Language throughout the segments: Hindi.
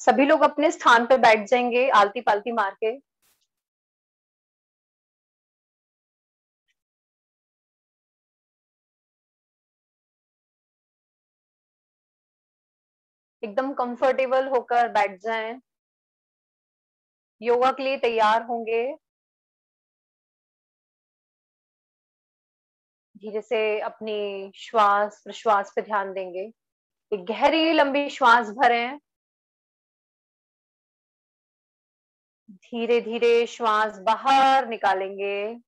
सभी लोग अपने स्थान पे बैठ जाएंगे आलती पालती मार के। एकदम कंफर्टेबल होकर बैठ जाएं। योगा के लिए तैयार होंगे। धीरे से अपनी श्वास प्रश्वास पे ध्यान देंगे। एक गहरी लंबी श्वास भरें। धीरे धीरे श्वास बाहर निकालेंगे।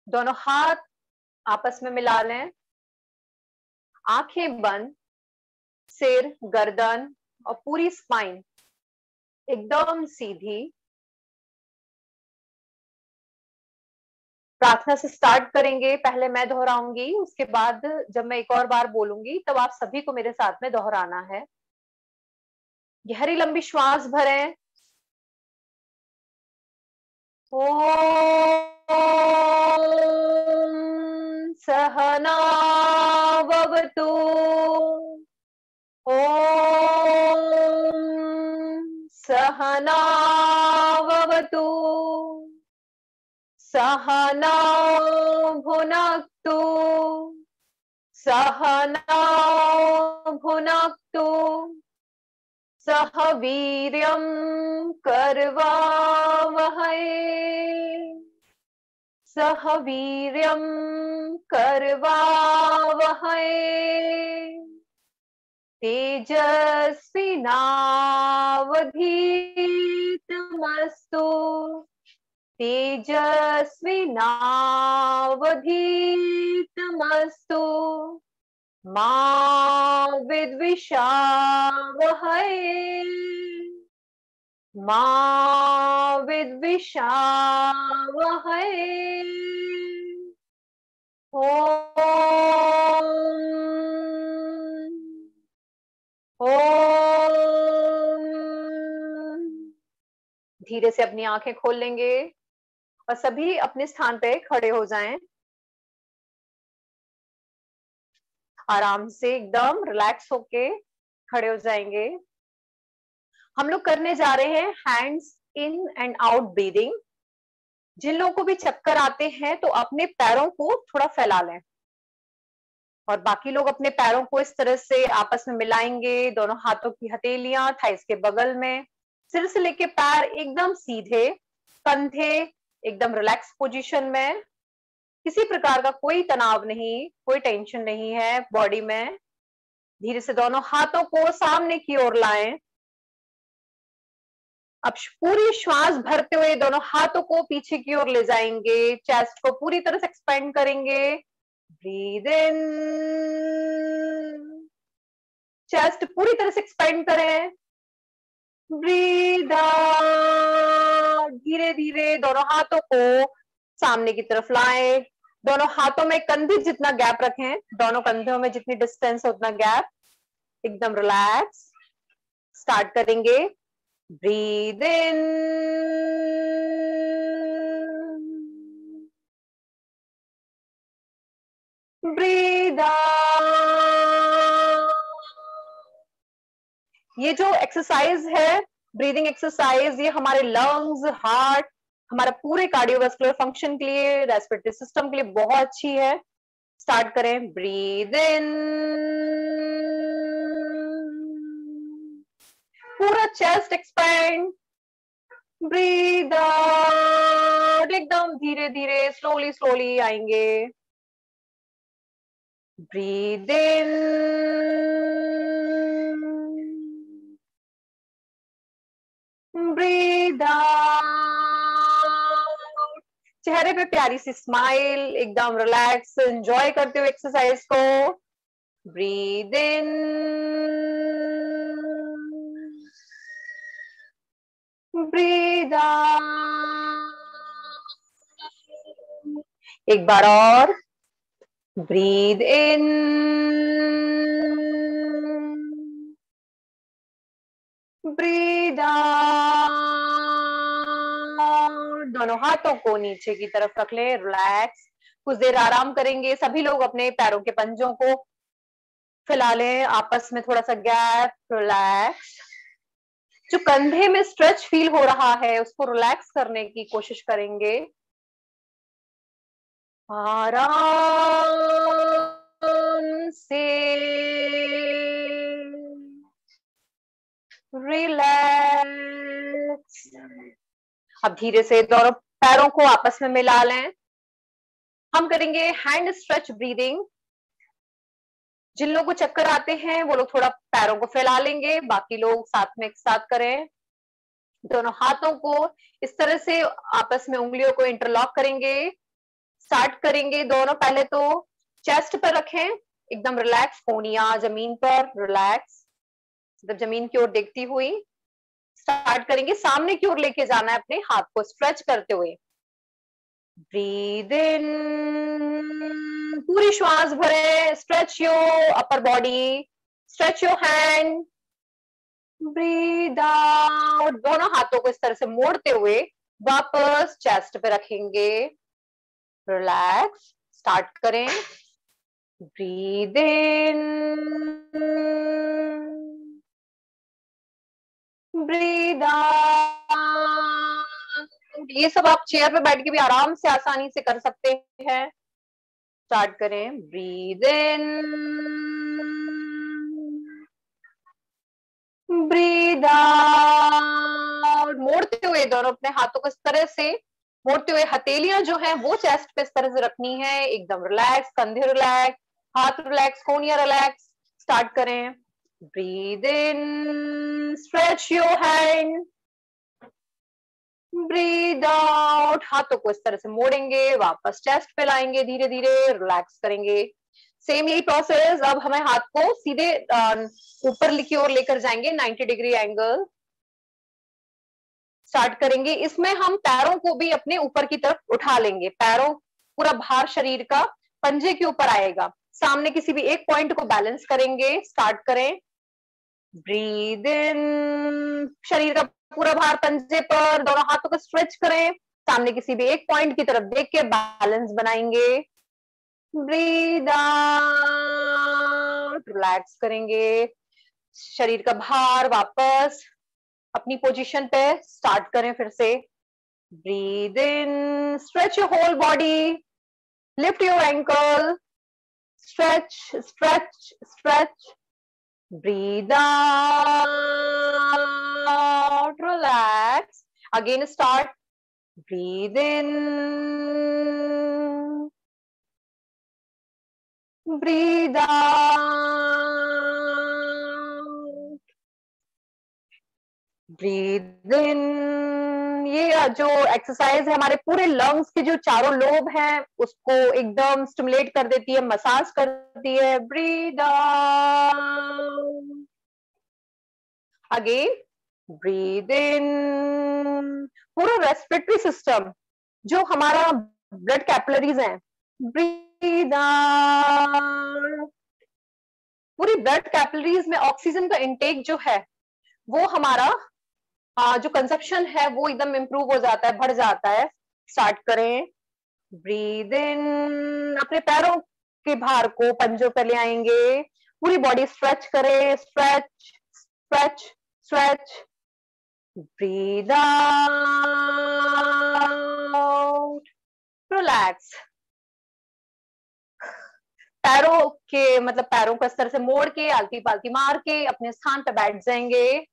दोनों हाथ आपस में मिला लें। आंखें बंद। सिर, गर्दन और पूरी स्पाइन एकदम सीधी। प्रार्थना से स्टार्ट करेंगे। पहले मैं दोहराऊंगी, उसके बाद जब मैं एक और बार बोलूंगी तब आप सभी को मेरे साथ में दोहराना है। गहरी लंबी श्वास भरें। ओम सहना भवतु। ओम सहना भवतु। सहना भुनक्तु। सहना भुनक्तु। सह वीर्यं करवावहै। सह वीर्यं करवावहै। तेजस्विनावधीतमस्तु। तेजस्विनावधीतमस्तु। मा विद्विषावहै। मा विद्विषावहै। ओम। ओम। धीरे से अपनी आंखें खोल लेंगे और सभी अपने स्थान पे खड़े हो जाएं। आराम से एकदम रिलैक्स होके खड़े हो जाएंगे। हम लोग करने जा रहे हैं hands in and out breathing. जिन लोगों को भी चक्कर आते हैं तो अपने पैरों को थोड़ा फैला लें और बाकी लोग अपने पैरों को इस तरह से आपस में मिलाएंगे। दोनों हाथों की हथेलियां थाइस के बगल में। सिर से लेके पैर एकदम सीधे। कंधे एकदम रिलैक्स पोजीशन में। किसी प्रकार का कोई तनाव नहीं, कोई टेंशन नहीं है बॉडी में। धीरे से दोनों हाथों को सामने की ओर लाएं। अब पूरी श्वास भरते हुए दोनों हाथों को पीछे की ओर ले जाएंगे। चेस्ट को पूरी तरह से एक्सपेंड करेंगे। ब्रीद इन। चेस्ट पूरी तरह से एक्सपेंड करें। Breathe out. धीरे धीरे दोनों हाथों को सामने की तरफ लाएं। दोनों हाथों में कंधे जितना गैप रखें। दोनों कंधों में जितनी डिस्टेंस है उतना गैप। एकदम रिलैक्स। स्टार्ट करेंगे। Breathe in. Breathe out. ये जो एक्सरसाइज है, ब्रीदिंग एक्सरसाइज, ये हमारे लंग्स, हार्ट, हमारा पूरे कार्डियोवास्कुलर फंक्शन के लिए, रेस्पिरेटरी सिस्टम के लिए बहुत अच्छी है। स्टार्ट करें। Breathe in. पूरा चेस्ट एक्सपेंड। Breathe out. एकदम धीरे धीरे स्लोली स्लोली आएंगे। Breathe in. Breathe out. चेहरे पे प्यारी सी स्माइल, एकदम रिलैक्स एंजॉय करते हुए एक्सरसाइज को। Breathe in. Breathe out. एक बार और। Breathe in. Breathe out. दोनों हाथों को नीचे की तरफ रख ले। रिलैक्स। कुछ देर आराम करेंगे। सभी लोग अपने पैरों के पंजों को फैला लें, आपस में थोड़ा सा गैप, रिलैक्स। जो कंधे में स्ट्रेच फील हो रहा है उसको रिलैक्स करने की कोशिश करेंगे। आराम से रिलैक्स। अब धीरे से दोनों पैरों को आपस में मिला लें। हम करेंगे हैंड स्ट्रेच ब्रीदिंग। जिन लोगों को चक्कर आते हैं वो लोग थोड़ा पैरों को फैला लेंगे, बाकी लोग साथ में एक साथ करें। दोनों हाथों को इस तरह से आपस में उंगलियों को इंटरलॉक करेंगे। स्टार्ट करेंगे दोनों, पहले तो चेस्ट पर रखें, एकदम रिलैक्स, कोहनियां जमीन पर रिलैक्स, मतलब जमीन की ओर देखती हुई। स्टार्ट करेंगे, सामने की ओर लेके जाना है अपने हाथ को स्ट्रेच करते हुए। ब्रीद इन, पूरी श्वास भरें, stretch your upper body, stretch your hand. Breathe out, दोनों हाथों को इस तरह से मोड़ते हुए वापस चेस्ट पे रखेंगे। रिलैक्स, स्टार्ट करें। Breathe in, breathe out. ये सब आप चेयर पे बैठ के भी आराम से आसानी से कर सकते हैं। स्टार्ट करें। Breathe in, breathe out. मोड़ते हुए दोनों अपने हाथों को इस तरह से मोड़ते हुए, हथेलियां जो है वो चेस्ट पे इस तरह से रखनी है, एकदम रिलैक्स, कंधे रिलैक्स, हाथ रिलैक्स, कोहनियां रिलैक्स। स्टार्ट करें। Breathe in, stretch your hand, breathe out. हाथों को इस तरह से मोड़ेंगे, वापस चेस्ट पे लाएंगे, धीरे धीरे रिलैक्स करेंगे। सेम यही प्रोसेस, अब हमें हाथ को सीधे ऊपर की ओर लेकर जाएंगे, 90 डिग्री एंगल। स्टार्ट करेंगे। इसमें हम पैरों को भी अपने ऊपर की तरफ उठा लेंगे, पैरों पूरा भार शरीर का पंजे के ऊपर आएगा, सामने किसी भी एक पॉइंट को बैलेंस करेंगे। स्टार्ट करें। ब्रीद इन, शरीर का पूरा भार पंजे पर, दोनों हाथों को स्ट्रेच करें, सामने किसी भी एक पॉइंट की तरफ देख के बैलेंस बनाएंगे। ब्रीद आउट, रिलैक्स करेंगे, शरीर का भार वापस अपनी पोजीशन पे। स्टार्ट करें फिर से। Breathe in, stretch your whole body, lift your ankle, stretch stretch stretch. Breathe out, relax. Again start. Breathe in, breathe out, breathe in. ये जो एक्सरसाइज है हमारे पूरे लंग्स के जो चारों लोब हैं उसको एकदम स्टिमुलेट कर देती है, मसाज करती है। Breathe out, again breathe in. पूरा रेस्पिरेटरी सिस्टम जो हमारा ब्लड कैपिलरीज हैं, ब्रीद आउट। पूरी ब्लड कैपिलरीज में ऑक्सीजन का इनटेक जो है वो हमारा जो कंजप्शन है वो एकदम इंप्रूव हो जाता है, बढ़ जाता है। स्टार्ट करें। ब्रीद इन, अपने पैरों के भार को पंजों पे ले आएंगे, पूरी बॉडी स्ट्रेच करें, stretch stretch stretch. Breathe out, relax. पैरों के मतलब पैरों को इस तरह से मोड़ के आलती पालती मार के अपने स्थान पर बैठ जाएंगे।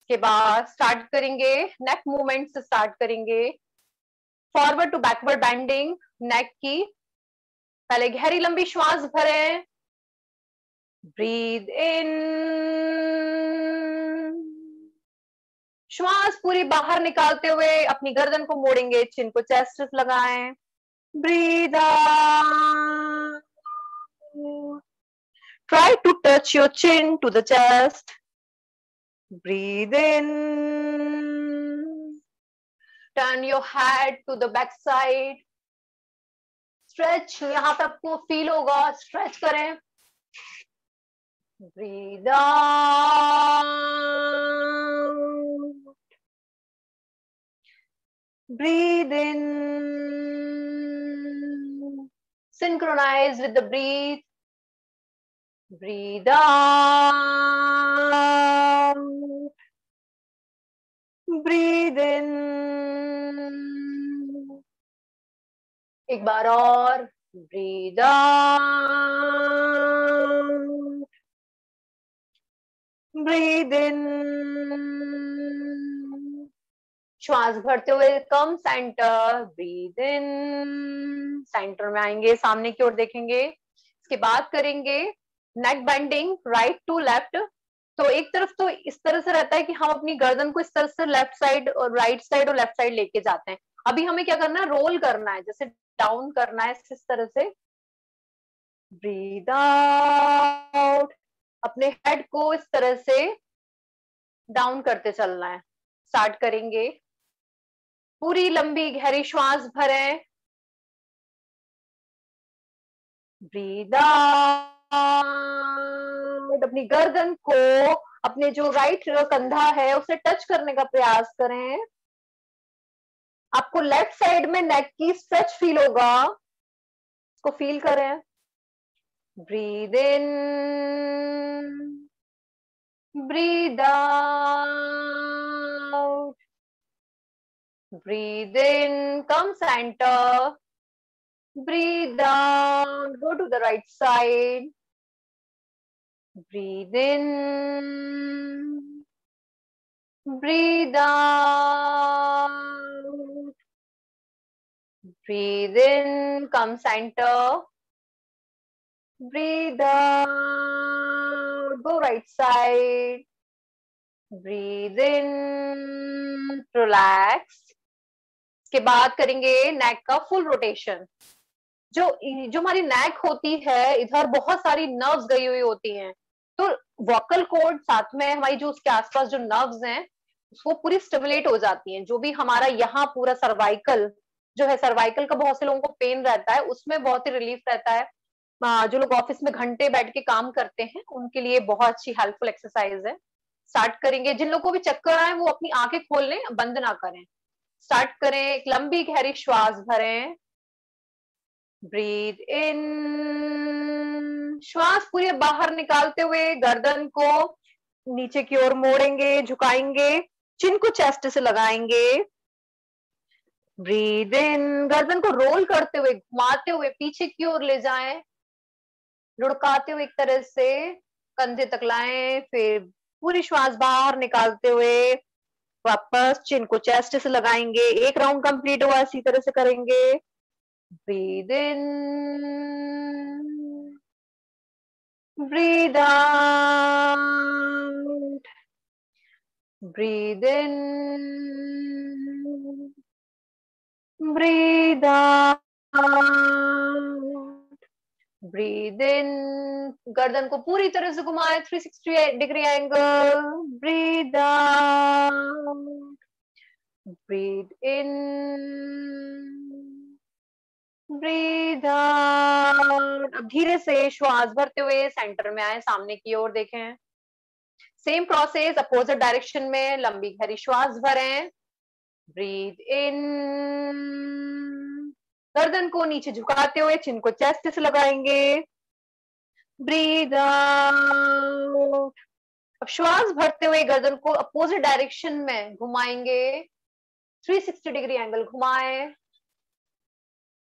के बाद स्टार्ट करेंगे, नेक मूवमेंट से स्टार्ट करेंगे। फॉरवर्ड टू बैकवर्ड बेंडिंग नेक की। पहले गहरी लंबी श्वास भरें। ब्रीद इन, श्वास पूरी बाहर निकालते हुए अपनी गर्दन को मोड़ेंगे, चिन को चेस्ट लगाएं। Breathe out, try to touch your chin to the chest. Breathe in, turn your head to the back side. Stretch, यहां पे आपको फील होगा, स्ट्रेच करें। Breathe out, breathe in, Synchronize with the breathe. Breathe out. Breathe in. एक बार और. Breathe out. Breathe in. श्वास भरते हुए कम सेंटर. Breathe in. सेंटर में आएंगे, सामने की ओर देखेंगे. इसके बाद करेंगे नेक बेंडिंग राइट टू लेफ्ट. तो एक तरफ तो इस तरह से रहता है कि हम अपनी गर्दन को इस तरह से लेफ्ट साइड और राइट साइड और लेफ्ट साइड लेके जाते हैं. अभी हमें क्या करना है, रोल करना है, जैसे डाउन करना है इस तरह से. Breathe out. अपने हेड को इस तरह से डाउन करते चलना है. स्टार्ट करेंगे. पूरी लंबी गहरी श्वास भरें. Breathe out. अपनी गर्दन को अपने जो राइट कंधा है उसे टच करने का प्रयास करें. आपको लेफ्ट साइड में नेक की स्ट्रेच फील होगा, इसको फील करें. Breathe in. Breathe out. Breathe in, come center. Breathe down, go to the right side. Breathe in. Breathe out. Breathe in, come center. Breathe out, go right side. Breathe in, relax. के बाद करेंगे नेक का फुल रोटेशन. जो हमारी नेक होती है, इधर बहुत सारी नर्व्स गई हुई होती हैं. तो वोकल कॉर्ड साथ में हमारी जो उसके आसपास जो नर्व्स हैं वो पूरी स्टिमुलेट हो जाती हैं. जो भी हमारा यहाँ पूरा सर्वाइकल जो है, सर्वाइकल का बहुत से लोगों को पेन रहता है, उसमें बहुत ही रिलीफ रहता है. जो लोग ऑफिस में घंटे बैठ के काम करते हैं उनके लिए बहुत अच्छी हेल्पफुल एक्सरसाइज है. स्टार्ट करेंगे. जिन लोगों को भी चक्कर आए वो अपनी आंखें खोल लें, बंद ना करें. स्टार्ट करें. एक लंबी गहरी श्वास भरें. ब्रीथ इन. श्वास पूरी बाहर निकालते हुए गर्दन को नीचे की ओर मोड़ेंगे, झुकाएंगे, चिन को चेस्ट से लगाएंगे. ब्रीथ इन. गर्दन को रोल करते हुए, घुमाते हुए पीछे की ओर ले जाएं, लुढ़काते हुए एक तरह से कंधे तक लाएं. फिर पूरी श्वास बाहर निकालते हुए वापस चिन को चेस्ट से लगाएंगे. एक राउंड कंप्लीट हुआ, इसी तरह से करेंगे. Breathe in. Breathe out. Breathe in. Breathe out. Breathe इन. गर्दन को पूरी तरह से घुमाएं, 360 degree angle. Breathe out. Breathe in. Breathe out. अब धीरे से श्वास भरते हुए सेंटर में आए, सामने की ओर देखें. सेम प्रोसेस अपोजिट डायरेक्शन में. लंबी गहरी श्वास भरें. Breathe in. गर्दन को नीचे झुकाते हुए चिन को चेस्ट से लगाएंगे. Breathe out. अब श्वास भरते हुए गर्दन को अपोजिट डायरेक्शन में घुमाएंगे. 360 डिग्री एंगल घुमाएं.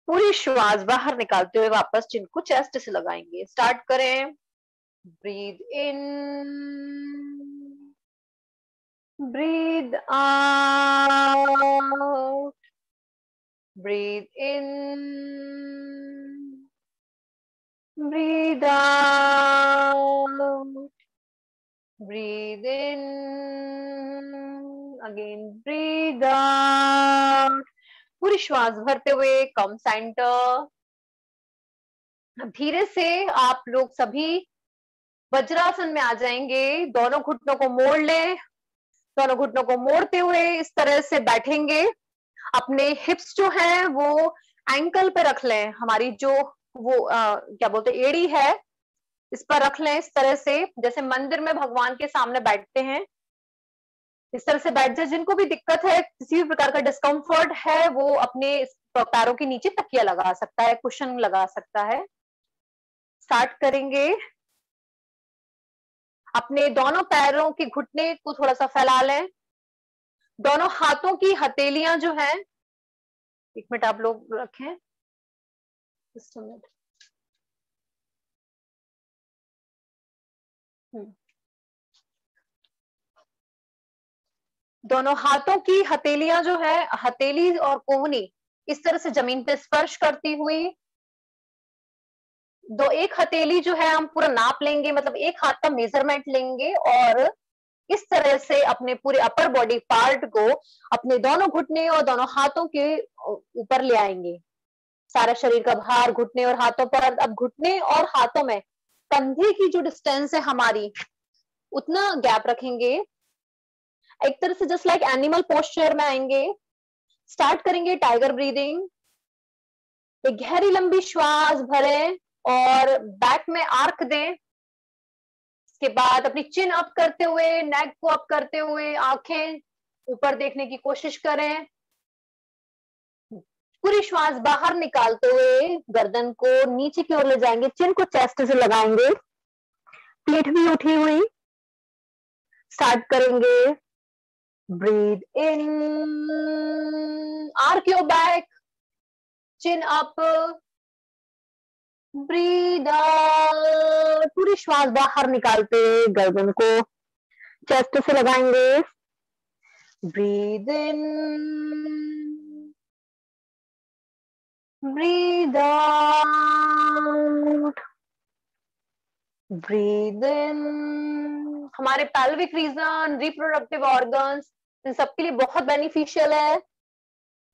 पूरी श्वास बाहर निकालते हुए वापस चिन को चेस्ट से लगाएंगे. स्टार्ट करें. Breathe in. Breathe out. Breathe in. Breathe out. Breathe in. Again breathe out. पूरी श्वास भरते हुए कम सेंटर. धीरे से आप लोग सभी वज्रासन में आ जाएंगे. दोनों घुटनों को मोड़ लें. दोनों घुटनों को मोड़ते हुए इस तरह से बैठेंगे. अपने हिप्स जो हैं वो एंकल पे रख लें. हमारी जो वो क्या बोलते हैं, एड़ी है, इस पर रख लें. इस तरह से जैसे मंदिर में भगवान के सामने बैठते हैं, इस तरह से बैठ जाए. जिनको भी दिक्कत है, किसी भी प्रकार का डिस्कम्फर्ट है, वो अपने तो पैरों के नीचे तकिया लगा सकता है, कुशन लगा सकता है। स्टार्ट करेंगे। अपने दोनों पैरों के घुटने को थोड़ा सा फैला लें। दोनों हाथों की हथेलियां जो हैं, 1 मिनट आप लोग रखें, just a minute। दोनों हाथों की हथेलियां जो है, हथेली और कोहनी इस तरह से जमीन पे स्पर्श करती हुई, एक हथेली जो है हम पूरा नाप लेंगे, मतलब एक हाथ का मेजरमेंट लेंगे और इस तरह से अपने पूरे अपर बॉडी पार्ट को अपने दोनों घुटने और दोनों हाथों के ऊपर ले आएंगे। सारा शरीर का भार घुटने और हाथों पर। अब घुटने और हाथों में कंधे की जो डिस्टेंस है हमारी, उतना गैप रखेंगे। एक तरह से जस्ट लाइक एनिमल पोस्चर में आएंगे। स्टार्ट करेंगे टाइगर ब्रीदिंग। एक गहरी लंबी श्वास भरें और बैक में आर्क दें। इसके बाद अपनी चिन अप करते हुए, नेक को अप करते हुए, आंखें ऊपर देखने की कोशिश करें। पूरी श्वास बाहर निकालते हुए गर्दन को नीचे की ओर ले जाएंगे, चिन को चेस्ट से लगाएंगे, पीठ भी उठी हुई। स्टार्ट करेंगे। Breathe in, arc your back, chin up, breathe out. पूरी श्वास बाहर निकालते गर्दन को चेस्ट से लगाएंगे। Breathe in, breathe out, breathe इन। हमारे पैल्विक रीजन, रिप्रोडक्टिव ऑर्गन्स, इन सबके लिए बहुत बेनिफिशियल है।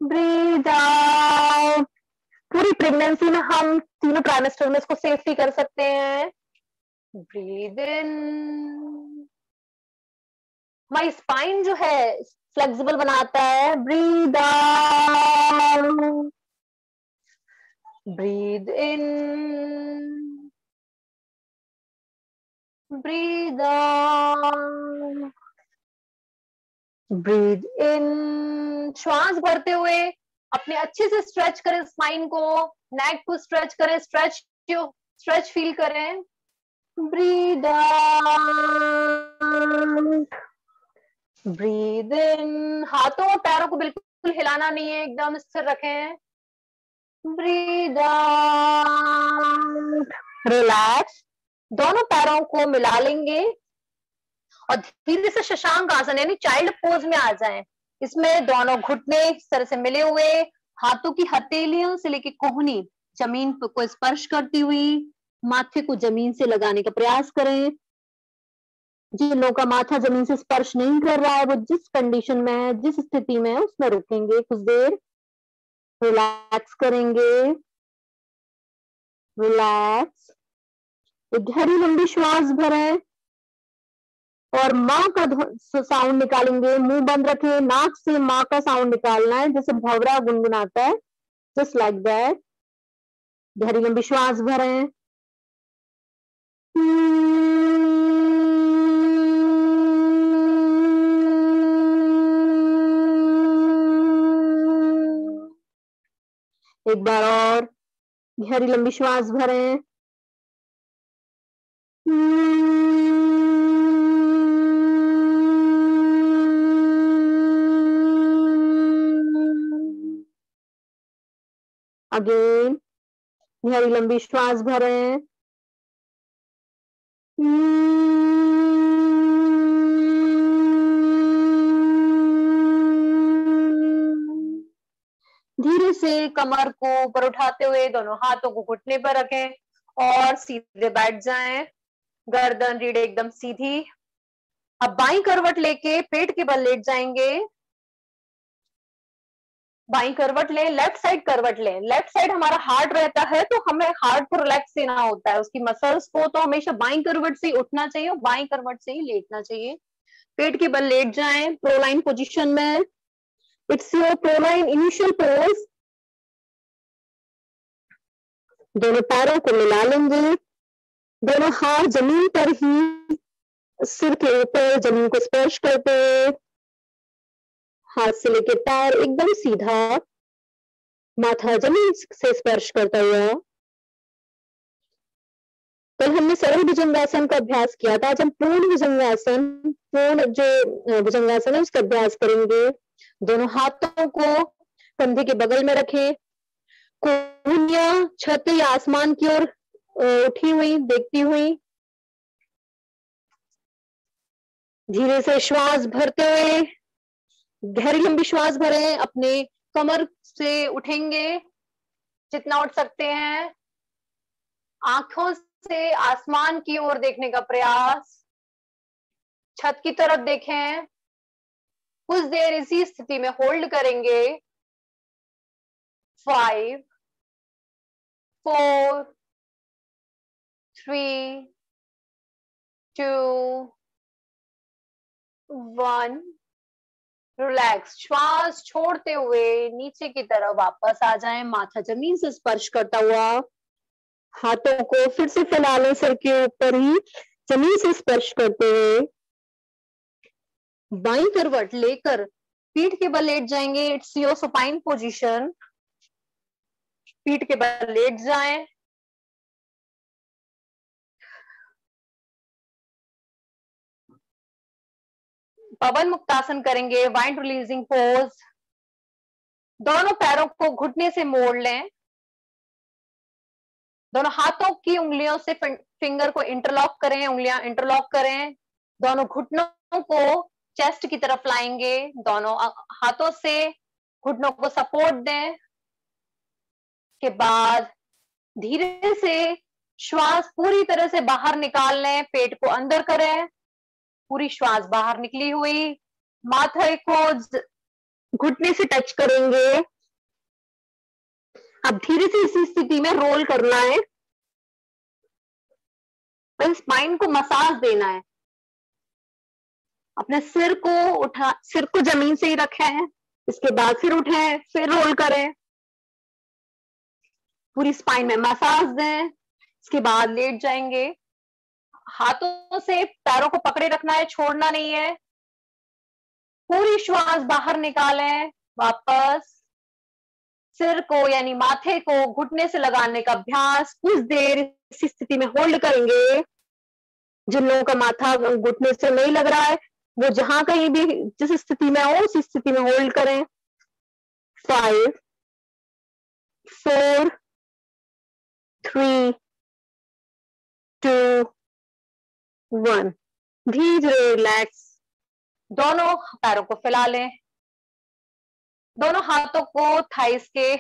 Breathe out. पूरी प्रेगनेंसी में हम तीनों ट्राइमेस्टर में इसको सेफली कर सकते हैं। Breathe in. हमारी स्पाइन जो है फ्लेक्सिबल बनाता है। Breathe out, breathe in, breathe out, breathe इन। श्वास भरते हुए अपने अच्छे से स्ट्रेच करें स्पाइन को, नेक को स्ट्रेच करें, स्ट्रेच फील करें। ब्रीद आउट, ब्रीद इन। हाथों और पैरों को बिल्कुल हिलाना नहीं है, एकदम स्थिर रखें। Breathe out, relax. दोनों पैरों को मिला लेंगे और धीरे से शशांक आसन यानी चाइल्ड पोज में आ जाएं। इसमें दोनों घुटने इस तरह से मिले हुए, हाथों की हथेलियों से लेके कोहनी जमीन को स्पर्श करती हुई, माथे को जमीन से लगाने का प्रयास करें। जिन लोगों का माथा जमीन से स्पर्श नहीं कर रहा है, वो जिस कंडीशन में है, जिस स्थिति में है, उसमें रुकेंगे कुछ देर। रिलैक्स करेंगे। रिलैक्स। एक गहरी लंबी श्वास भरें और माँ का साउंड निकालेंगे। मुंह बंद रखें, नाक से माँ का साउंड निकालना है, जैसे भंवरा गुनगुनाता है, जस्ट लाइक दैट। गहरी लंबी श्वास भरें। एक बार और गहरी लंबी श्वास भरें। अगेन गहरी लंबी श्वास भरें। धीरे से कमर को ऊपर उठाते हुए दोनों हाथों को घुटने पर रखें और सीधे बैठ जाएं। गर्दन रीढ़ एकदम सीधी। अब बाईं करवट लेके पेट के बल लेट जाएंगे। बाईं करवट लें, लेफ्ट साइड करवट लें। लेफ्ट साइड हमारा हार्ट रहता है, तो हमें हार्ट को रिलैक्स देना होता है, उसकी मसल्स को, तो हमेशा बाईं करवट से ही उठना चाहिए और बाईं करवट से ही लेटना चाहिए। पेट के बल लेट जाएं प्रोलाइन पोजीशन में। It's your proline initial pose. दोनों पैरों को मिला लेंगे। दोनों हाथ जमीन पर ही, सिर के ऊपर जमीन को स्पर्श करते हुए, हाथ से लेके पैर एकदम सीधा। माथा जमीन से स्पर्श करता हुआ। कल हमने सरल भुजंगासन का अभ्यास किया था, आज हम पूर्ण भुजंगासन, पूर्ण जो भुजंगासन है उसका अभ्यास करेंगे। दोनों हाथों को कंधे के बगल में रखें, कोहनियां छत या आसमान की ओर उठी हुई, देखती हुई। धीरे से श्वास भरते हुए गहरी लंबी श्वास भरें, अपने कमर से उठेंगे जितना उठ सकते हैं। आंखों से आसमान की ओर देखने का प्रयास, छत की तरफ देखें। कुछ देर इसी स्थिति में होल्ड करेंगे। 5 4 3 2 1। रिलैक्स। श्वास छोड़ते हुए नीचे की तरफ वापस आ जाएं, माथा जमीन से स्पर्श करता हुआ। हाथों को फिर से फैला लें, सिर के ऊपर ही जमीन से स्पर्श करते हुए। बाईं करवट लेकर पीठ के बल लेट जाएंगे। It's your supine position. पीठ के बल लेट जाएं। पवन मुक्तासन करेंगे, वाइंड रिलीजिंग पोज। दोनों पैरों को घुटने से मोड़ लें। दोनों हाथों की उंगलियों से फिंगर को इंटरलॉक करें, उंगलियां इंटरलॉक करें। दोनों घुटनों को चेस्ट की तरफ लाएंगे। दोनों हाथों से घुटनों को सपोर्ट दें। के बाद धीरे से श्वास पूरी तरह से बाहर निकाल लें, पेट को अंदर करें। पूरी श्वास बाहर निकली हुई, माथे को घुटने से टच करेंगे। अब धीरे से इसी स्थिति में रोल करना है, स्पाइन को मसाज देना है। अपने सिर को जमीन से ही रखें। इसके बाद फिर उठें, फिर रोल करें। पूरी स्पाइन में मसाज दें। इसके बाद लेट जाएंगे। हाथों से पैरों को पकड़े रखना है, छोड़ना नहीं है। पूरी श्वास बाहर निकालें। वापस सिर को यानी माथे को घुटने से लगाने का अभ्यास कुछ देर इसी स्थिति में होल्ड करेंगे। जिन लोगों का माथा घुटने से नहीं लग रहा है वो जहां कहीं भी जिस स्थिति में हो उस स्थिति में होल्ड करें। 5 4 3 2 1। धीरे रिलैक्स। दोनों पैरों को फैला लें। दोनों हाथों को थाइस के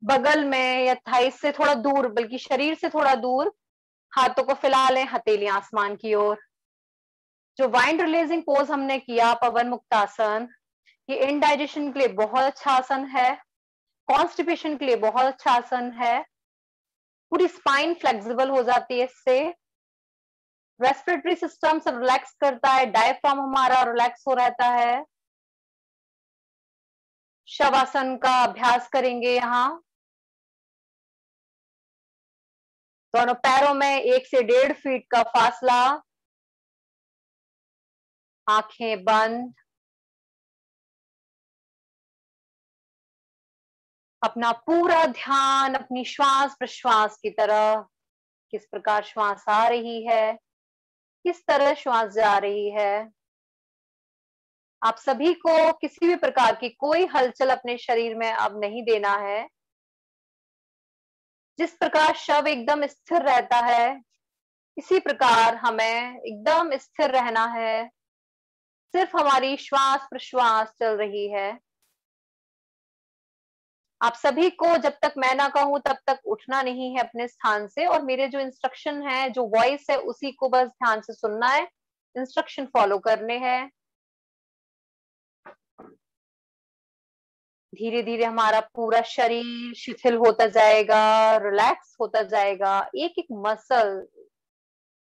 बगल में या थाइस से थोड़ा दूर, बल्कि शरीर से थोड़ा दूर हाथों को फैला लें, हथेलियां आसमान की ओर। जो वाइंड रिलीजिंग पोज हमने किया, पवन मुक्तासन, ये इनडाइजेशन के लिए बहुत अच्छा आसन है, कॉन्स्टिपेशन के लिए बहुत अच्छा आसन है। पूरी स्पाइन फ्लेक्सिबल हो जाती है इससे। रेस्पिरेटरी सिस्टम से रिलैक्स करता है, डायफ्राम हमारा रिलैक्स हो रहता है। शवासन का अभ्यास करेंगे। यहाँ दोनों पैरों में 1 से 1.5 फीट का फासला। आंखें बंद। अपना पूरा ध्यान अपनी श्वास प्रश्वास की तरफ, किस प्रकार श्वास आ रही है, किस तरह श्वास जा रही है। आप सभी को किसी भी प्रकार की कोई हलचल अपने शरीर में अब नहीं देना है। जिस प्रकार शव एकदम स्थिर रहता है, इसी प्रकार हमें एकदम स्थिर रहना है। सिर्फ हमारी श्वास प्रश्वास चल रही है। आप सभी को जब तक मैं ना कहूं तब तक उठना नहीं है अपने स्थान से, और मेरे जो इंस्ट्रक्शन है, जो वॉइस है, उसी को बस ध्यान से सुनना है, इंस्ट्रक्शन फॉलो करने हैं। धीरे धीरे हमारा पूरा शरीर शिथिल होता जाएगा, रिलैक्स होता जाएगा। एक एक मसल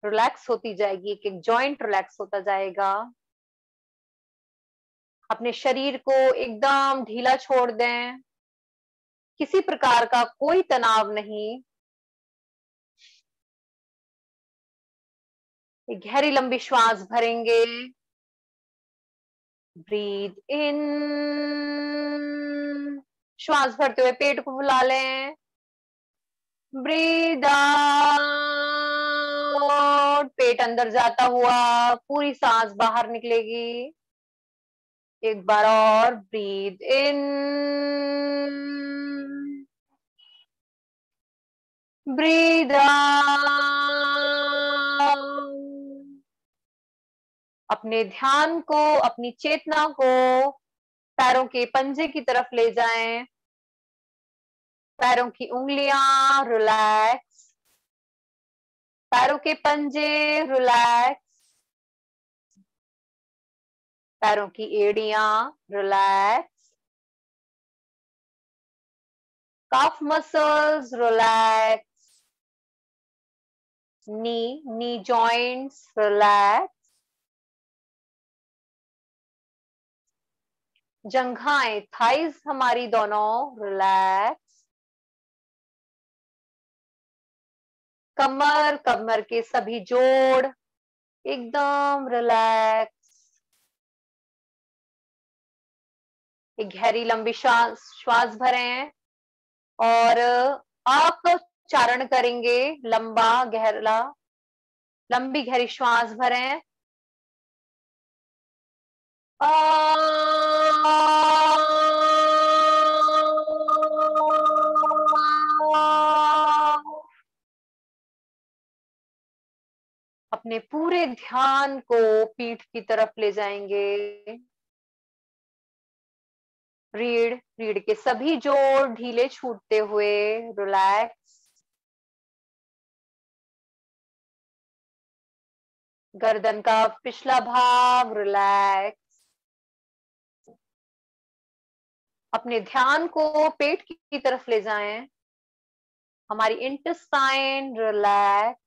रिलैक्स होती जाएगी, एक एक जॉइंट रिलैक्स होता जाएगा। अपने शरीर को एकदम ढीला छोड़ दें, किसी प्रकार का कोई तनाव नहीं। एक गहरी लंबी श्वास भरेंगे। ब्रीथ इन श्वास भरते हुए पेट को फुला लें, ब्रीद आउट, पेट अंदर जाता हुआ पूरी सांस बाहर निकलेगी। एक बार और, ब्रीद इन, ब्रीद आउट। अपने ध्यान को, अपनी चेतना को पैरों के पंजे की तरफ ले जाएं, पैरों की उंगलियां रिलैक्स, पैरों के पंजे रिलैक्स, पैरों की एड़ियां रिलैक्स, काफ मसल्स रिलैक्स, नी जॉइंट्स रिलैक्स, जंघाएं, थाइज हमारी दोनों रिलैक्स, कमर, कमर के सभी जोड़ एकदम रिलैक्स। एक गहरी लंबी श्वास भरें और आप उच्चारण करेंगे, लंबा गहरा, लंबी गहरी श्वास भरें। अपने पूरे ध्यान को पीठ की तरफ ले जाएंगे। रीढ़ के सभी जोड़ ढीले छूटते हुए रिलैक्स। गर्दन का पिछला भाग रिलैक्स। अपने ध्यान को पेट की तरफ ले जाएं। हमारी इंटेस्टाइन रिलैक्स।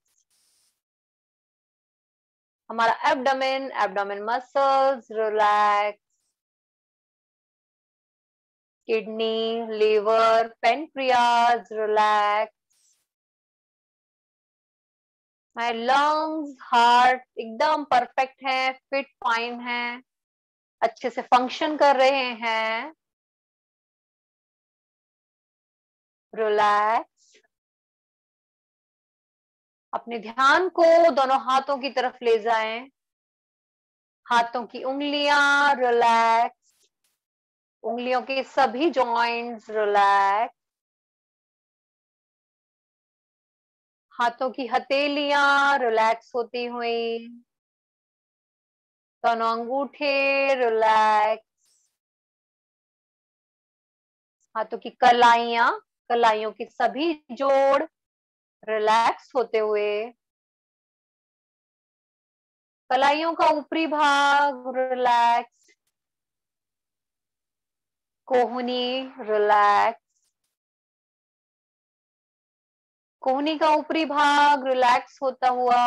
हमारा abdomen muscles relax. Kidney, liver, pancreas relax. हमारे लंग्स, हार्ट एकदम परफेक्ट है, फिट फाइन है, अच्छे से फंक्शन कर रहे हैं। रिलैक्स। अपने ध्यान को दोनों हाथों की तरफ ले जाएं। हाथों की उंगलियां रिलैक्स, उंगलियों के सभी जॉइंट्स रिलैक्स। हाथों की हथेलियां रिलैक्स होती हुई, दोनों अंगूठे रिलैक्स। हाथों की कलाइयां, कलाइयों के सभी जोड़ रिलैक्स होते हुए, कलाइयों का ऊपरी भाग रिलैक्स, कोहनी रिलैक्स, कोहनी का ऊपरी भाग रिलैक्स होता हुआ,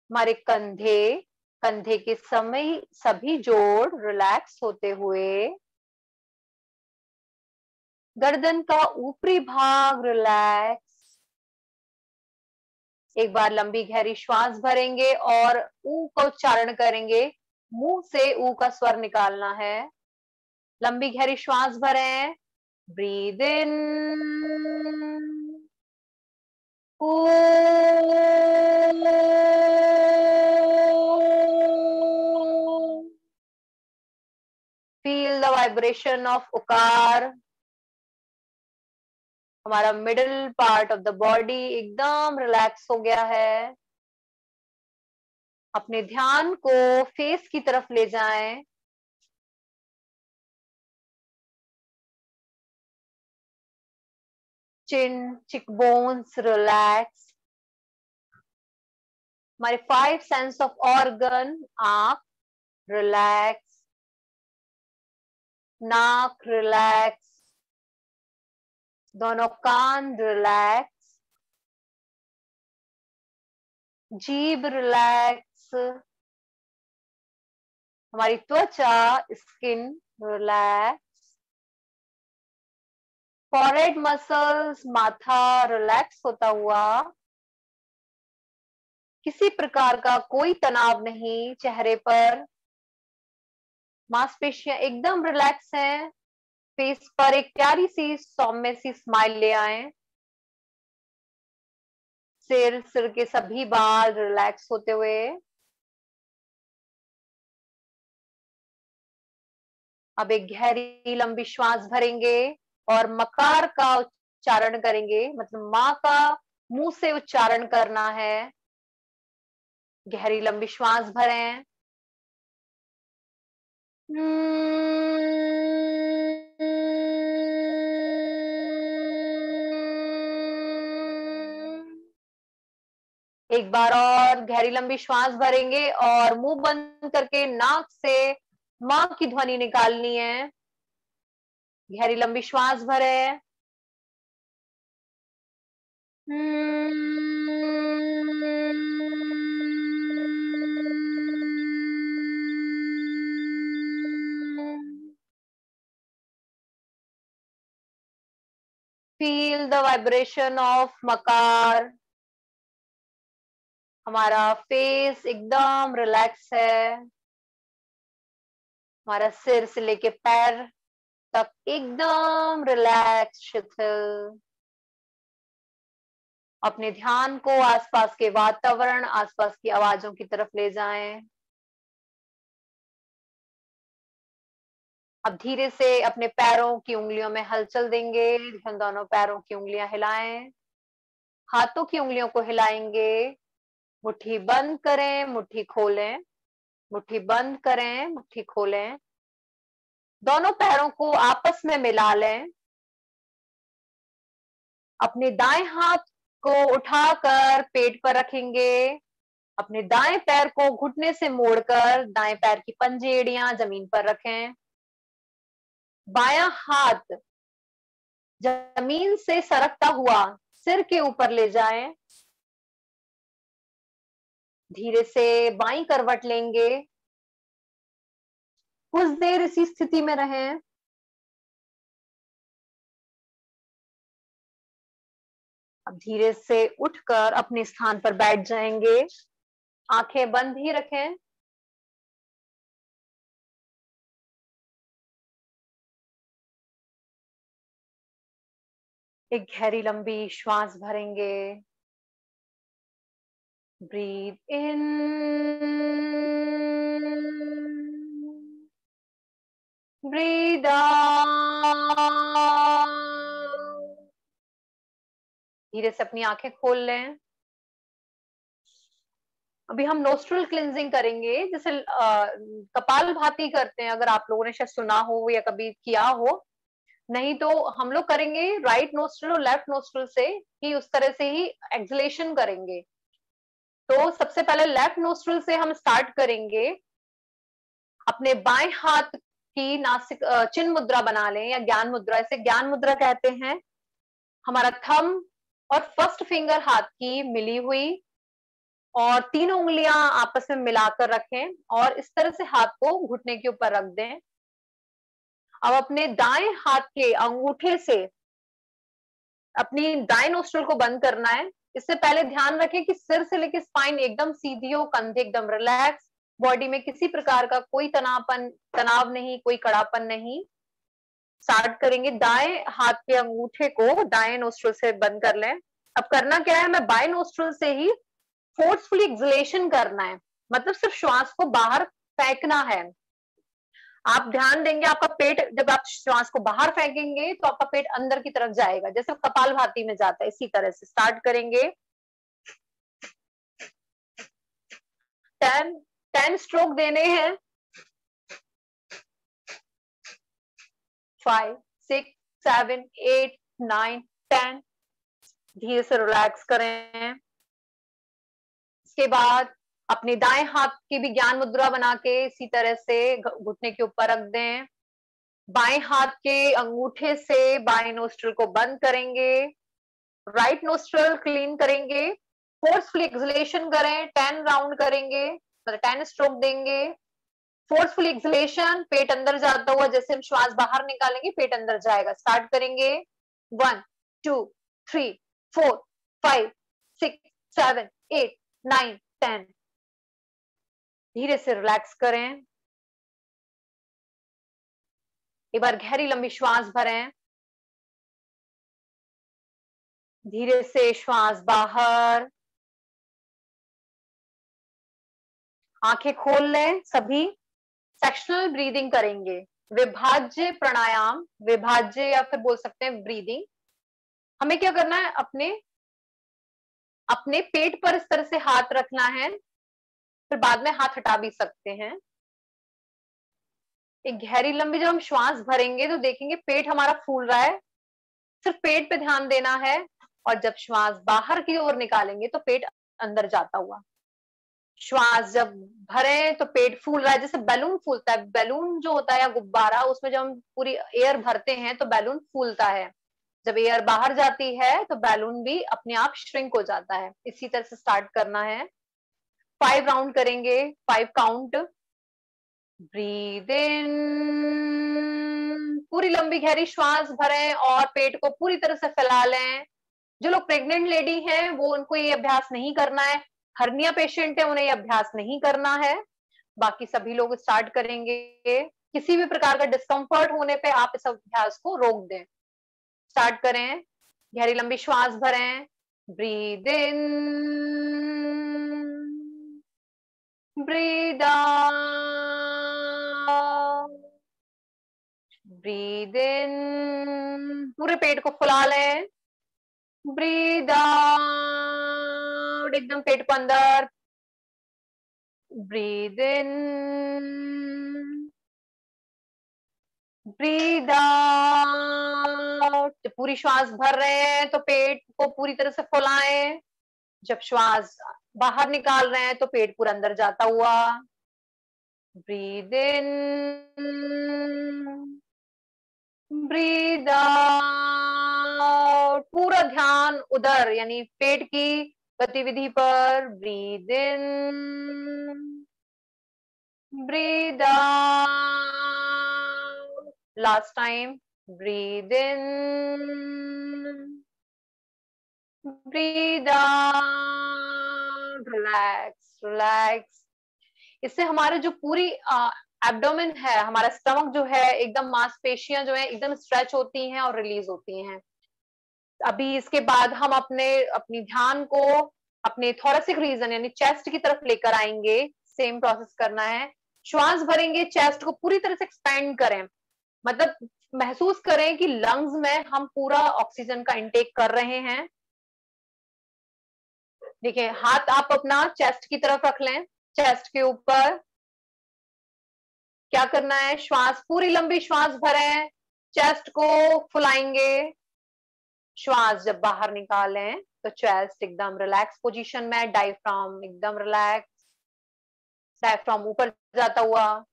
हमारे कंधे, कंधे के समय सभी जोड़ रिलैक्स होते हुए, गर्दन का ऊपरी भाग रिलैक्स। एक बार लंबी गहरी श्वास भरेंगे और ऊ का उच्चारण करेंगे, मुंह से ऊ का स्वर निकालना है। लंबी गहरी श्वास भरें, breathe in, feel the vibration of उकार। हमारा middle part of the body एकदम रिलैक्स हो गया है। अपने ध्यान को फेस की तरफ ले जाएं। चिन, चिक बोन्स रिलैक्स। हमारे 5 सेंस ऑफ ऑर्गन, आंख रिलैक्स, नाक रिलैक्स, दोनों कान रिलैक्स, जीभ रिलैक्स, हमारी त्वचा स्किन रिलैक्स, फॉरहेड मसल्स, माथा रिलैक्स होता हुआ, किसी प्रकार का कोई तनाव नहीं चेहरे पर। मांसपेशियां एकदम रिलैक्स हैं। फेस पर एक प्यारी सी सौम्य सी स्माइल ले आए। सिर के सभी बाल रिलैक्स होते हुए। अब एक गहरी लंबी श्वास भरेंगे और मकार का उच्चारण करेंगे, मतलब माँ का मुंह से उच्चारण करना है। गहरी लंबी श्वास भरें। एक बार और गहरी लंबी श्वास भरेंगे और मुंह बंद करके नाक से माँ की ध्वनि निकालनी है। गहरी लंबी श्वास भरें। फील द वाइब्रेशन ऑफ मकार। हमारा फेस एकदम रिलैक्स है। हमारा सिर से लेके पैर तक एकदम रिलैक्स, शिथिल। अपने ध्यान को आसपास के वातावरण, आसपास की आवाजों की तरफ ले जाएं। अब धीरे से अपने पैरों की उंगलियों में हलचल देंगे। दोनों पैरों की उंगलियां हिलाएं। हाथों की उंगलियों को हिलाएंगे। मुट्ठी बंद करें, मुट्ठी खोलें। मुट्ठी बंद करें, मुट्ठी खोलें। दोनों पैरों को आपस में मिला लें। अपने दाएं हाथ को उठाकर पेट पर रखेंगे। अपने दाएं पैर को घुटने से मोड़कर दाएं पैर की पंजेड़ियां जमीन पर रखें। बायां हाथ जमीन से सरकता हुआ सिर के ऊपर ले जाएं। धीरे से बाईं करवट लेंगे। कुछ देर इसी स्थिति में रहें। अब धीरे से उठकर अपने स्थान पर बैठ जाएंगे। आंखें बंद ही रखें। एक गहरी लंबी श्वास भरेंगे। ब्रीथ इन, ब्रीथ आउट। धीरे से अपनी आंखें खोल लें। अभी हम नोस्ट्रल क्लिंजिंग करेंगे, जैसे कपाल भाती करते हैं, अगर आप लोगों ने शायद सुना हो या कभी किया हो। नहीं तो हम लोग करेंगे राइट नोस्ट्रल और लेफ्ट नोस्ट्रल से ही, उस तरह से ही एक्सलेशन करेंगे। तो सबसे पहले लेफ्ट नोस्ट्रल से हम स्टार्ट करेंगे। अपने बाएं हाथ की नासिक चिन्ह मुद्रा बना लें या ज्ञान मुद्रा, इसे ज्ञान मुद्रा कहते हैं। हमारा थंब और फर्स्ट फिंगर हाथ की मिली हुई और तीनों उंगलियां आपस में मिलाकर रखें और इस तरह से हाथ को घुटने के ऊपर रख दें। अब अपने दाएं हाथ के अंगूठे से अपनी दाएं नोस्ट्रल को बंद करना है। इससे पहले ध्यान रखें कि सिर से लेकर स्पाइन एकदम सीधी हो, कंधे एकदम रिलैक्स, बॉडी में किसी प्रकार का कोई तनाव नहीं, कोई कड़ापन नहीं। स्टार्ट करेंगे। दाएं हाथ के अंगूठे को दाएं नोस्ट्रल से बंद कर लें। अब करना क्या है, मैं बाएं नोस्ट्रल से ही फोर्सफुली एक्सलेशन करना है, मतलब सिर्फ श्वास को बाहर फेंकना है। आप ध्यान देंगे, आपका पेट, जब आप श्वास को बाहर फेंकेंगे तो आपका पेट अंदर की तरफ जाएगा, जैसे कपालभाति में जाता है, इसी तरह से स्टार्ट करेंगे। 10 स्ट्रोक देने हैं। 5 6 7 8 9 10। धीरे से रिलैक्स करें। इसके बाद अपने दाएं हाथ की भी ज्ञान मुद्रा बना के इसी तरह से घुटने के ऊपर रख दें। बाएं हाथ के अंगूठे से बाएं नोस्ट्रल को बंद करेंगे। राइट नोस्ट्रल क्लीन करेंगे। फोर्सफुली एक्सलेशन करें। 10 राउंड करेंगे, मतलब 10 स्ट्रोक देंगे। फोर्सफुल एक्सलेशन, पेट अंदर जाता हुआ, जैसे हम श्वास बाहर निकालेंगे पेट अंदर जाएगा। स्टार्ट करेंगे। 1 2 3 4 5 6 7 8 9 10। धीरे से रिलैक्स करें। एक बार गहरी लंबी श्वास भरें, धीरे से श्वास बाहर, आंखें खोल लें। सभी सेक्शनल ब्रीदिंग करेंगे, विभाज्य प्राणायाम, विभाज्य या फिर बोल सकते हैं ब्रीदिंग। हमें क्या करना है, अपने अपने पेट पर इस तरह से हाथ रखना है, फिर बाद में हाथ हटा भी सकते हैं। एक गहरी लंबी जब हम श्वास भरेंगे तो देखेंगे पेट हमारा फूल रहा है, सिर्फ पेट पे ध्यान देना है। और जब श्वास बाहर की ओर निकालेंगे तो पेट अंदर जाता हुआ। श्वास जब भरे तो पेट फूल रहा है, जैसे बैलून फूलता है, बैलून जो होता है या गुब्बारा, उसमें जब हम पूरी एयर भरते हैं तो बैलून फूलता है। जब एयर बाहर जाती है तो बैलून भी अपने आप श्रिंक हो जाता है। इसी तरह से स्टार्ट करना है। 5 राउंड करेंगे, 5 काउंट। ब्रीद इन, पूरी लंबी गहरी श्वास भरें और पेट को पूरी तरह से फैला लें। जो लोग प्रेग्नेंट लेडी हैं वो, उनको ये अभ्यास नहीं करना है। हर्निया पेशेंट है, उन्हें ये अभ्यास नहीं करना है। बाकी सभी लोग स्टार्ट करेंगे। किसी भी प्रकार का डिस्कम्फर्ट होने पे आप इस अभ्यास को रोक दें। स्टार्ट करें। गहरी लंबी श्वास भरें, breathe in, breathe out, breathe इन, पूरे पेट को फुला लें, ब्रीद आउट, एकदम पेट को अंदर, ब्रीद इन, ब्रीद आउट। जब पूरी श्वास भर रहे हैं तो पेट को पूरी तरह से फुलाएं। जब श्वास बाहर निकाल रहे हैं तो पेट पूरा अंदर जाता हुआ। ब्रीद इन, ब्रीद आउट, पूरा ध्यान उधर यानी पेट की गतिविधि पर। Breathe in, breathe out, last time. Breathe in, breathe out, relax relax. इससे हमारे जो पूरी एब्डोमेन है, हमारा स्टमक जो है, एकदम मांसपेशियां जो है एकदम स्ट्रेच होती हैं और रिलीज होती हैं। अभी इसके बाद हम अपनी ध्यान को अपने थोरेसिक रीजन यानी चेस्ट की तरफ लेकर आएंगे। सेम प्रोसेस करना है। श्वास भरेंगे, चेस्ट को पूरी तरह से एक्सपेंड करें, मतलब महसूस करें कि लंग्स में हम पूरा ऑक्सीजन का इंटेक कर रहे हैं। देखिए, हाथ आप अपना चेस्ट की तरफ रख लें, चेस्ट के ऊपर। क्या करना है, श्वास पूरी लंबी श्वास भरें, चेस्ट को फुलाएंगे। श्वास जब बाहर निकालें तो चेस्ट एकदम रिलैक्स पोजीशन में, डायफ्राम एकदम रिलैक्स, डायफ्राम ऊपर जाता हुआ।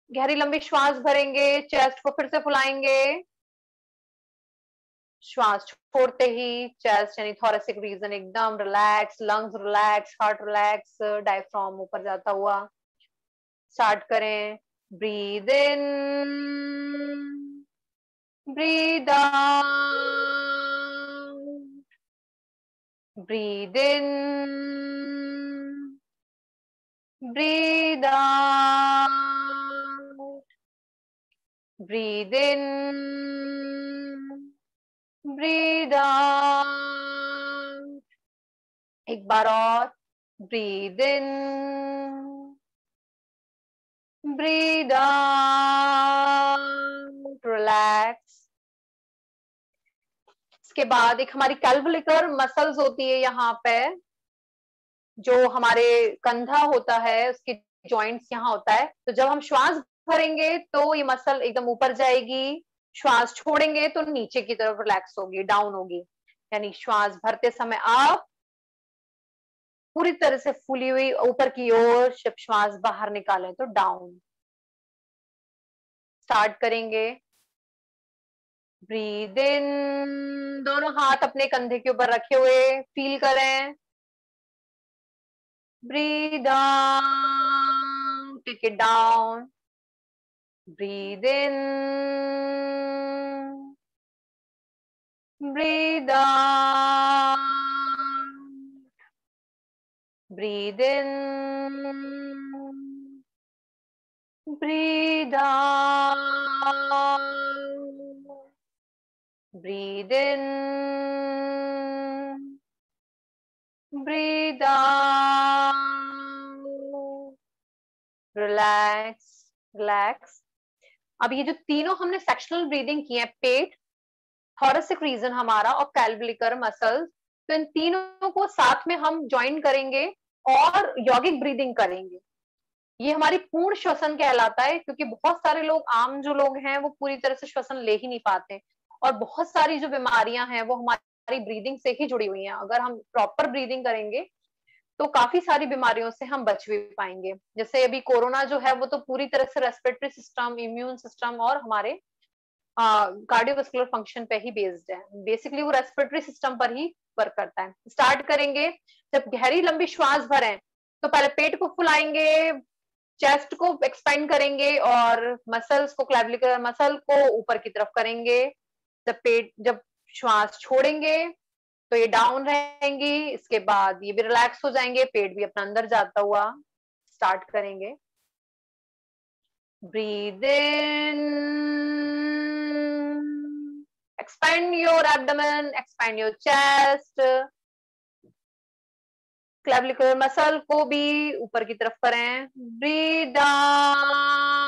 गहरी लंबी श्वास भरेंगे, चेस्ट को फिर से फुलाएंगे। श्वास छोड़ते ही चेस्ट यानी थोरेसिक रीजन एकदम relax, lungs relax, heart relax, diaphragm ऊपर जाता हुआ। स्टार्ट करें। Breathe in, breathe out, breathe in, breathe out, breathe in, breathe out. एक बार और। Breathe in, breathe out, relax. इसके बाद एक हमारी कैल्वुलिकर मसल्स होती है यहाँ पे, जो हमारे कंधा होता है उसकी जॉइंट्स यहाँ होता है। तो जब हम श्वास भरेंगे तो ये मसल एकदम ऊपर जाएगी, श्वास छोड़ेंगे तो नीचे की तरफ रिलैक्स होगी, डाउन होगी। यानी श्वास भरते समय आप पूरी तरह से फूली हुई ऊपर की ओर, जब श्वास बाहर निकालें तो डाउन। स्टार्ट करेंगे। ब्रीद इन, दोनों हाथ अपने कंधे के ऊपर रखे हुए फील करें। Breathe out, take it down. Breathe in, breathe out, breathe in, Breathe out. Breathe in. Breathe out. Relax, relax. अब ये जो तीनों हमने सेक्शनल ब्रीदिंग की है, पेट, थोरेसिक रीजन हमारा और कैल्विकल मसल्स, तो इन तीनों को साथ में हम ज्वाइन करेंगे और यौगिक ब्रीदिंग करेंगे। ये हमारी पूर्ण श्वसन कहलाता है, क्योंकि बहुत सारे लोग, आम जो लोग हैं, वो पूरी तरह से श्वसन ले ही नहीं पाते और बहुत सारी जो बीमारियां हैं वो हमारी ब्रीदिंग से ही जुड़ी हुई हैं। अगर हम प्रॉपर ब्रीदिंग करेंगे तो काफी सारी बीमारियों से हम बच भी पाएंगे। जैसे अभी कोरोना जो है वो तो पूरी तरह से रेस्पिरेटरी सिस्टम, इम्यून सिस्टम और हमारे कार्डियोवास्कुलर फंक्शन पे ही बेस्ड है। बेसिकली वो रेस्पिरेटरी सिस्टम पर ही वर्क करता है। स्टार्ट करेंगे, जब गहरी लंबी श्वास भरें तो पहले पेट को फुलाएंगे, चेस्ट को एक्सपेंड करेंगे और मसल्स को, क्लेविकुलर मसल को ऊपर की तरफ करेंगे। जब श्वास छोड़ेंगे तो ये डाउन रहेंगी, इसके बाद ये भी रिलैक्स हो जाएंगे, पेट भी अपना अंदर जाता हुआ। स्टार्ट करेंगे। Breathe in, expand your abdomen, expand your chest, clavicular muscle को भी ऊपर की तरफ करें। Breathe down,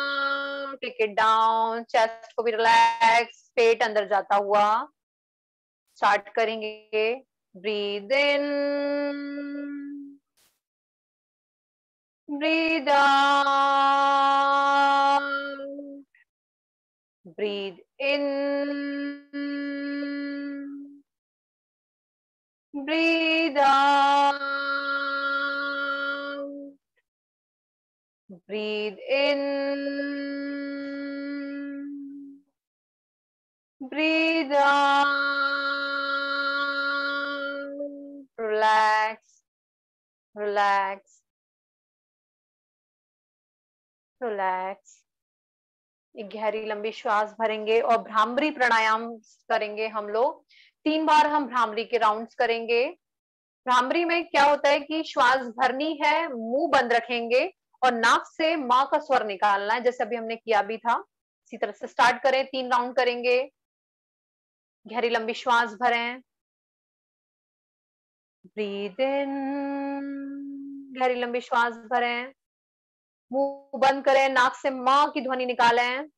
take it down, chest को भी रिलैक्स, पेट अंदर जाता हुआ। स्टार्ट करेंगे। Breathe in, breathe out, breathe in, breathe out, breathe in, breathe out, relax, relax, relax। एक गहरी लंबी श्वास भरेंगे और भ्रामरी प्राणायाम करेंगे हम लोग। 3 बार हम भ्रामरी के राउंड्स करेंगे। भ्रामरी में क्या होता है कि श्वास भरनी है, मुंह बंद रखेंगे और नाक से मां का स्वर निकालना है, जैसे अभी हमने किया भी था। इसी तरह से स्टार्ट करें, 3 राउंड करेंगे। गहरी लंबी श्वास भरें, ब्रीद इन, गहरी लंबी श्वास भरें, मुंह बंद करें, नाक से मां की ध्वनि निकालें।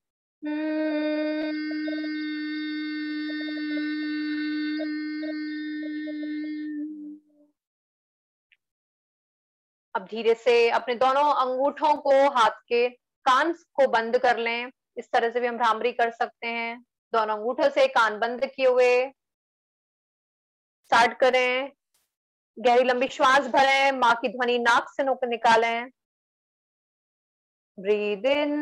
अब धीरे से अपने दोनों अंगूठों को हाथ के कान को बंद कर लें। इस तरह से भी हम भ्रामरी कर सकते हैं, दोनों अंगूठों से कान बंद किए हुए। स्टार्ट करें। गहरी लंबी श्वास भरें, मां की ध्वनि नाक से निकालें। Breathe in,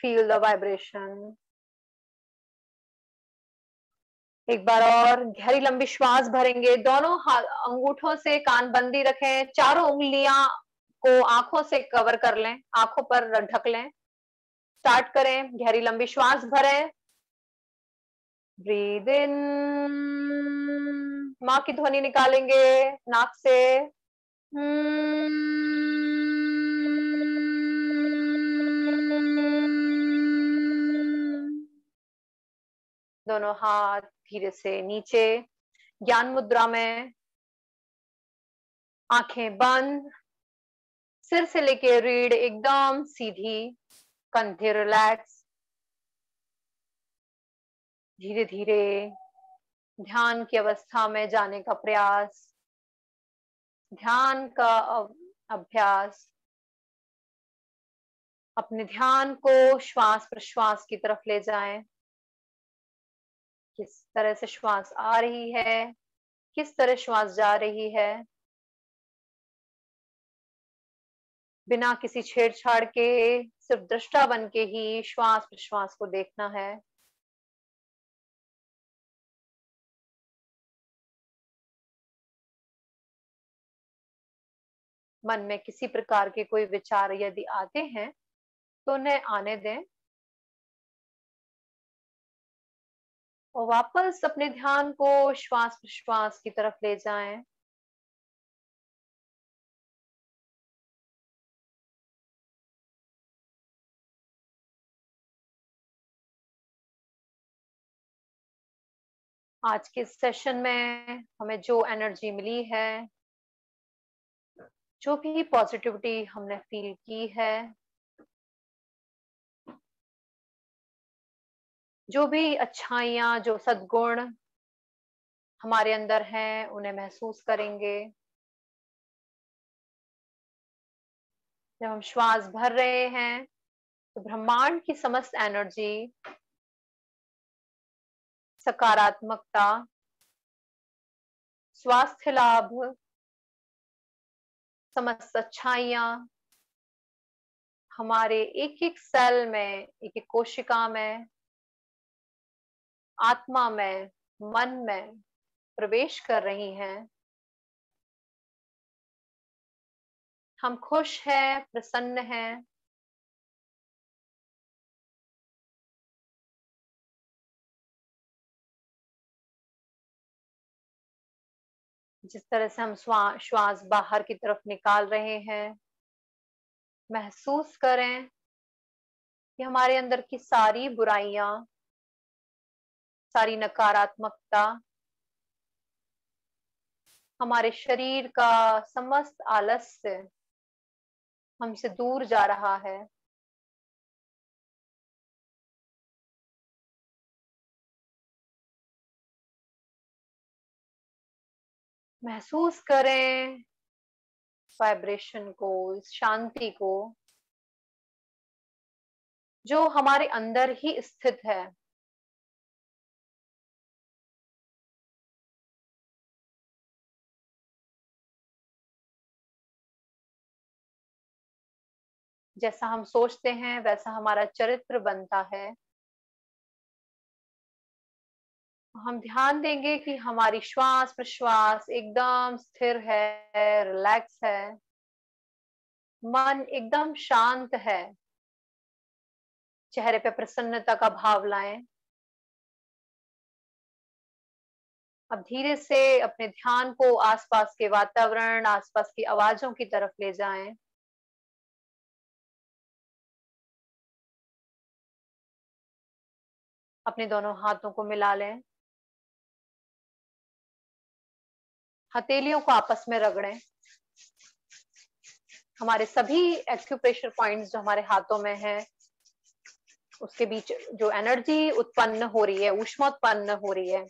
feel the vibration. एक बार और गहरी लंबी श्वास भरेंगे, दोनों अंगूठों से कान बंदी रखें, चारों उंगलियां को आंखों से कवर कर लें, आंखों पर ढक लें। स्टार्ट करें। गहरी लंबी श्वास भरें, ब्रीद इन, मां की ध्वनि निकालेंगे नाक से। दोनों हाथ धीरे से नीचे, ज्ञान मुद्रा में, आंखें बंद, सिर से लेके रीढ़ एकदम सीधी, कंधे रिलैक्स। धीरे धीरे ध्यान की अवस्था में जाने का प्रयास, ध्यान का अभ्यास। अपने ध्यान को श्वास प्रश्वास की तरफ ले जाएं। किस तरह से श्वास आ रही है, किस तरह श्वास जा रही है, बिना किसी छेड़छाड़ के सिर्फ दृष्टा बन के ही श्वास प्रश्वास को देखना है। मन में किसी प्रकार के कोई विचार यदि आते हैं तो उन्हें आने दें और वापस अपने ध्यान को श्वास प्रश्वास की तरफ ले जाएं। आज के सेशन में हमें जो एनर्जी मिली है, जो भी पॉजिटिविटी हमने फील की है, जो भी अच्छाइयाँ, जो सद्गुण हमारे अंदर हैं, उन्हें महसूस करेंगे। जब हम श्वास भर रहे हैं तो ब्रह्मांड की समस्त एनर्जी, सकारात्मकता, स्वास्थ्य लाभ, समस्त अच्छाइयाँ हमारे एक एक सेल में, एक एक कोशिका में, आत्मा में, मन में प्रवेश कर रही हैं। हम खुश हैं, प्रसन्न हैं। जिस तरह से हम श्वास बाहर की तरफ निकाल रहे हैं, महसूस करें कि हमारे अंदर की सारी बुराइयां, सारी नकारात्मकता, हमारे शरीर का समस्त आलस्य हमसे दूर जा रहा है। महसूस करें वाइब्रेशन को, इस शांति को, जो हमारे अंदर ही स्थित है। जैसा हम सोचते हैं वैसा हमारा चरित्र बनता है। हम ध्यान देंगे कि हमारी श्वास प्रश्वास एकदम स्थिर है, रिलैक्स है, मन एकदम शांत है। चेहरे पे प्रसन्नता का भाव लाएं। अब धीरे से अपने ध्यान को आसपास के वातावरण, आसपास की आवाजों की तरफ ले जाएं। अपने दोनों हाथों को मिला लें, हथेलियों को आपस में रगड़ें। हमारे सभी एक्यूप्रेशर पॉइंट्स जो हमारे हाथों में है, उसके बीच जो एनर्जी उत्पन्न हो रही है, ऊष्मा उत्पन्न हो रही है,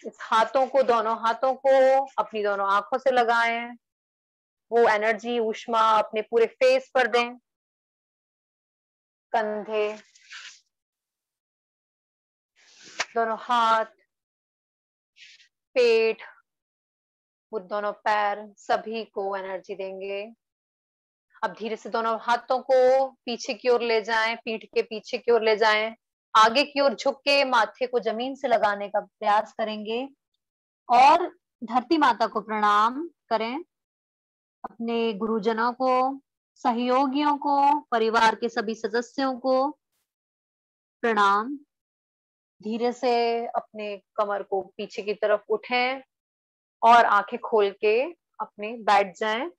इस हाथों को, दोनों हाथों को अपनी दोनों आंखों से लगाएं। वो एनर्जी, ऊष्मा अपने पूरे फेस पर दें। कंधे, दोनों हाथ, पेट, वो दोनों पैर, सभी को एनर्जी देंगे। अब धीरे से दोनों हाथों को पीछे की ओर ले जाएं, पीठ के पीछे की ओर ले जाएं, आगे की ओर झुक के माथे को जमीन से लगाने का प्रयास करेंगे और धरती माता को प्रणाम करें। अपने गुरुजनों को, सहयोगियों को, परिवार के सभी सदस्यों को प्रणाम। धीरे से अपने कमर को पीछे की तरफ उठें और आंखें खोल के अपने बैठ जाएं।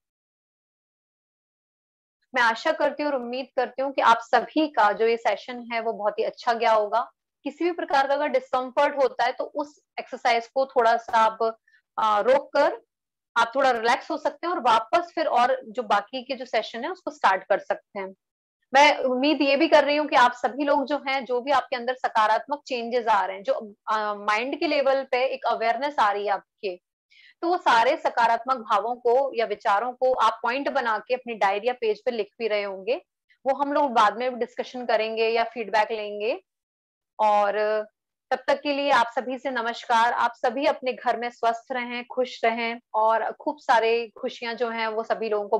मैं आशा करती हूँ और उम्मीद करती हूँ कि आप सभी का जो ये सेशन है वो बहुत ही अच्छा गया होगा। किसी भी प्रकार का अगर डिस्कम्फर्ट होता है तो उस एक्सरसाइज को थोड़ा सा आप रोक कर आप थोड़ा रिलैक्स हो सकते हैं और वापस फिर और जो बाकी के जो सेशन है उसको स्टार्ट कर सकते हैं। मैं उम्मीद ये भी कर रही हूँ कि आप सभी लोग जो हैं, जो भी आपके अंदर सकारात्मक चेंजेस आ रहे हैं, जो माइंड के लेवल पे एक अवेयरनेस आ रही है आपके, तो वो सारे सकारात्मक भावों को या विचारों को आप पॉइंट बना के अपनी डायरी या पेज पे लिख भी रहे होंगे। वो हम लोग बाद में भी डिस्कशन करेंगे या फीडबैक लेंगे। और तब तक के लिए आप सभी से नमस्कार। आप सभी अपने घर में स्वस्थ रहें, खुश रहें और खूब सारे खुशियां जो हैं वो सभी लोगों को